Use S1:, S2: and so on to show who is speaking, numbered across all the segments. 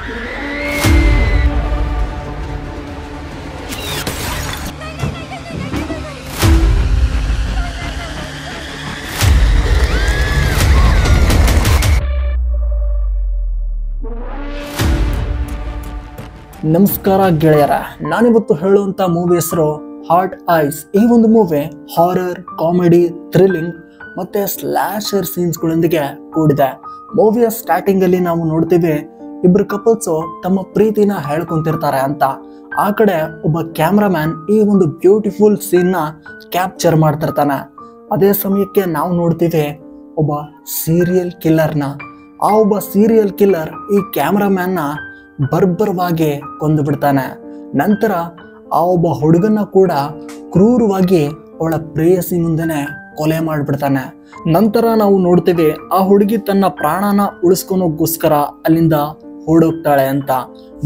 S1: ನಮಸ್ಕಾರ ಗೆಳೆಯರ, ನಾನಿವತ್ತು ಹೇಳುವಂತ ಮೂವಿ ಹೆಸರು ಹಾರ್ಟ್ ಐಸ್. ಈ ಒಂದು ಮೂವಿ ಹಾರರ್, ಕಾಮಿಡಿ, ಥ್ರಿಲ್ಲಿಂಗ್ ಮತ್ತೆ ಸ್ಲಾಶರ್ ಸೀನ್ಸ್ಗಳೊಂದಿಗೆ ಕೂಡಿದೆ. ಮೂವಿಯ ಸ್ಟಾರ್ಟಿಂಗ್ ಅಲ್ಲಿ ನಾವು ನೋಡ್ತೀವಿ, ಇಬ್ರು ಕಪಲ್ಸ್ ತಮ್ಮ ಪ್ರೀತಿನ ಹೇಳ್ಕೊಂತಿರ್ತಾರೆ ಅಂತ. ಆ ಕಡೆ ಒಬ್ಬ ಕ್ಯಾಮ್ರಾಮ್ಯಾನ್ ಈ ಒಂದು ಬ್ಯೂಟಿಫುಲ್ ಸೀನ್ ನ ಕ್ಯಾಪ್ಚರ್ ಮಾಡ್ತಿರ್ತಾನೆ. ಅದೇ ಸಮಯಕ್ಕೆ ನಾವು ನೋಡ್ತೀವಿ ಒಬ್ಬ ಸೀರಿಯಲ್ ಕಿಲ್ಲರ್ನ. ಆ ಒಬ್ಬ ಸೀರಿಯಲ್ ಕಿಲ್ಲರ್ ಈ ಕ್ಯಾಮ್ರಾಮ್ಯಾನ್ನ ಬರ್ಬರವಾಗಿ ಕೊಂದು ಬಿಡ್ತಾನೆ. ನಂತರ ಆ ಒಬ್ಬ ಹುಡುಗನ ಕೂಡ ಕ್ರೂರವಾಗಿ ಅವಳ ಪ್ರೇಯಸಿ ಮುಂದೆನೆ ಕೊಲೆ ಮಾಡಿಬಿಡ್ತಾನೆ. ನಂತರ ನಾವು ನೋಡ್ತೀವಿ ಆ ಹುಡುಗಿ ತನ್ನ ಪ್ರಾಣನ ಉಳಿಸ್ಕೊಳೋಕ್ಕೋಸ್ಕರ ಅಲ್ಲಿಂದ ಓಡೋಗ್ತಾಳೆ ಅಂತ.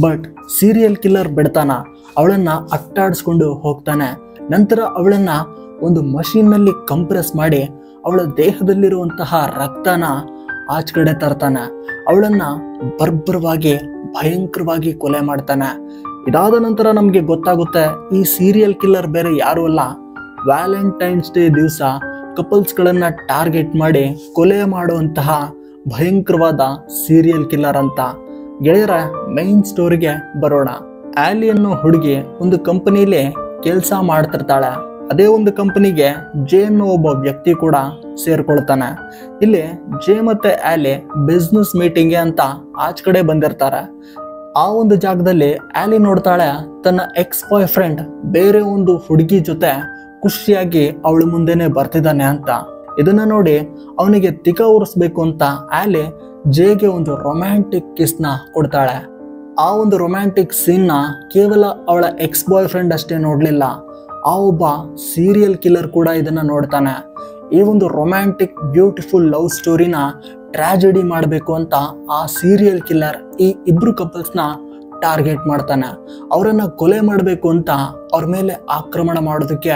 S1: ಬಟ್ ಸೀರಿಯಲ್ ಕಿಲ್ಲರ್ ಬಿಡ್ತಾನ, ಅವಳನ್ನ ಅಟ್ಟಾಡಿಸ್ಕೊಂಡು ಹೋಗ್ತಾನೆ. ನಂತರ ಅವಳನ್ನ ಒಂದು ಮಷೀನ್ ನಲ್ಲಿ ಕಂಪ್ರೆಸ್ ಮಾಡಿ ಅವಳ ದೇಹದಲ್ಲಿರುವಂತಹ ರಕ್ತನ ಆಚೆ ಕಡೆ ತರ್ತಾನೆ. ಅವಳನ್ನ ಬರ್ಬರವಾಗಿ ಭಯಂಕರವಾಗಿ ಕೊಲೆ ಮಾಡ್ತಾನೆ. ಇದಾದ ನಂತರ ನಮ್ಗೆ ಗೊತ್ತಾಗುತ್ತೆ ಈ ಸೀರಿಯಲ್ ಕಿಲ್ಲರ್ ಬೇರೆ ಯಾರು ಅಲ್ಲ, ವ್ಯಾಲೆಂಟೈನ್ಸ್ ಡೇ ದಿವಸ ಕಪಲ್ಸ್ ಗಳನ್ನ ಟಾರ್ಗೆಟ್ ಮಾಡಿ ಕೊಲೆ ಮಾಡುವಂತಹ ಭಯಂಕರವಾದ ಸೀರಿಯಲ್ ಕಿಲ್ಲರ್ ಅಂತ. ಗೆಳೆಯರ, ಮೈನ್ ಸ್ಟೋರಿಗೆ ಬರೋಣ. ಆಲಿ ಅನ್ನೋ ಹುಡುಗಿ ಒಂದು ಕಂಪನಿಲಿ ಕೆಲಸ ಮಾಡ್ತಿರ್ತಾಳೆ. ಅದೇ ಒಂದು ಕಂಪನಿಗೆ ಜೆ ಅನ್ನೋ ಒಬ್ಬ ವ್ಯಕ್ತಿ ಕೂಡ ಸೇರ್ಕೊಳ್ತಾನೆ. ಇಲ್ಲಿ ಜೆ ಮತ್ತೆ ಆಲಿ ಬಿಸ್ನೆಸ್ ಮೀಟಿಂಗ್ ಅಂತ ಆಚೆ ಕಡೆ ಬಂದಿರ್ತಾರೆ. ಆ ಒಂದು ಜಾಗದಲ್ಲಿ ಆಲಿ ನೋಡ್ತಾಳೆ ತನ್ನ ಎಕ್ಸ್ ಬಾಯ್ ಫ್ರೆಂಡ್ ಬೇರೆ ಒಂದು ಹುಡುಗಿ ಜೊತೆ ಖುಷಿಯಾಗಿ ಅವಳ ಮುಂದೆನೆ ಬರ್ತಿದ್ದಾನೆ ಅಂತ. ಇದನ್ನ ನೋಡಿ ಅವನಿಗೆ ತಿಕ ಉರಿಸ್ಬೇಕು ಅಂತ ಆಲಿ ಜೆಗೆ ಒಂದು ರೊಮ್ಯಾಂಟಿಕ್ ಕಿಸ್ನ ಕೊಡ್ತಾಳೆ. ಆ ಒಂದು ರೊಮ್ಯಾಂಟಿಕ್ ಸೀನ್ ನ ಕೇವಲ ಅವಳ ಎಕ್ಸ್ ಬಾಯ್ ಫ್ರೆಂಡ್ ಅಷ್ಟೇ ನೋಡ್ಲಿಲ್ಲ, ಆ ಒಬ್ಬ ಸೀರಿಯಲ್ ಕಿಲ್ಲರ್ ಕೂಡ ಇದನ್ನ ನೋಡ್ತಾನೆ. ಈ ಒಂದು ರೊಮ್ಯಾಂಟಿಕ್ ಬ್ಯೂಟಿಫುಲ್ ಲವ್ ಸ್ಟೋರಿನ ಟ್ರಾಜಿಡಿ ಮಾಡಬೇಕು ಅಂತ ಆ ಸೀರಿಯಲ್ ಕಿಲ್ಲರ್ ಈ ಇಬ್ರು ಕಪಲ್ಸ್ನ ಟಾರ್ಗೆಟ್ ಮಾಡ್ತಾನೆ. ಅವರನ್ನ ಕೊಲೆ ಮಾಡಬೇಕು ಅಂತ ಅವ್ರ ಮೇಲೆ ಆಕ್ರಮಣ ಮಾಡೋದಕ್ಕೆ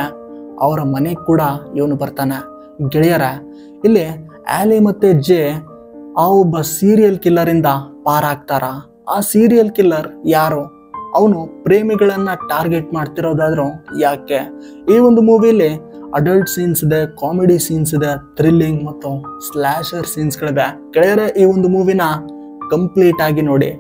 S1: ಅವರ ಮನೆಗೆ ಕೂಡ ಇವನು ಬರ್ತಾನೆ. ಗೆಳೆಯರ, ಇಲ್ಲಿ ಆಲಿ ಮತ್ತೆ ಜೆ ಆ ಒಬ್ಬ ಸೀರಿಯಲ್ ಕಿಲ್ಲರ್ ಇಂದ ಪಾರಾಗ್ತಾರ. ಆ ಸೀರಿಯಲ್ ಕಿಲ್ಲರ್ ಯಾರು? ಅವನು ಪ್ರೇಮಿಗಳನ್ನ ಟಾರ್ಗೆಟ್ ಮಾಡ್ತಿರೋದಾದ್ರೂ ಯಾಕೆ? ಈ ಒಂದು ಮೂವಿಲಿ ಅಡಲ್ಟ್ ಸೀನ್ಸ್ ಇದೆ, ಕಾಮಿಡಿ ಸೀನ್ಸ್ ಇದೆ, ಥ್ರಿಲ್ಲಿಂಗ್ ಮತ್ತು ಸ್ಲಾಶರ್ ಸೀನ್ಸ್ಗಳಿವೆ. ಗೆಳೆಯರೆ, ಈ ಒಂದು ಮೂವಿನ ಕಂಪ್ಲೀಟ್ ಆಗಿ ನೋಡಿ.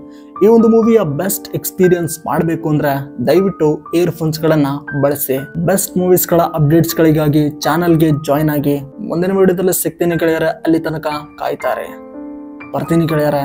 S1: ಈ ಒಂದು ಮೂವಿಯ ಬೆಸ್ಟ್ ಎಕ್ಸ್ಪೀರಿಯನ್ಸ್ ಮಾಡಬೇಕು ಅಂದ್ರೆ ದಯವಿಟ್ಟು ಇಯರ್ಫೋನ್ಸ್ಗಳನ್ನ ಬಳಸಿ. ಬೆಸ್ಟ್ ಮೂವೀಸ್ಗಳ ಅಪ್ಡೇಟ್ಸ್ಗಳಿಗಾಗಿ ಚಾನಲ್ಗೆ ಜಾಯ್ನ್ ಆಗಿ. ಮುಂದಿನ ವಿಡಿಯೋದಲ್ಲಿ ಸಿಗ್ತೀನಿ ಗೆಳೆಯರೆ. ಅಲ್ಲಿ ತನಕ ಕಾಯ್ತಾರೆ. ಬರ್ತೀನಿ ಗೆಳೆಯರೆ.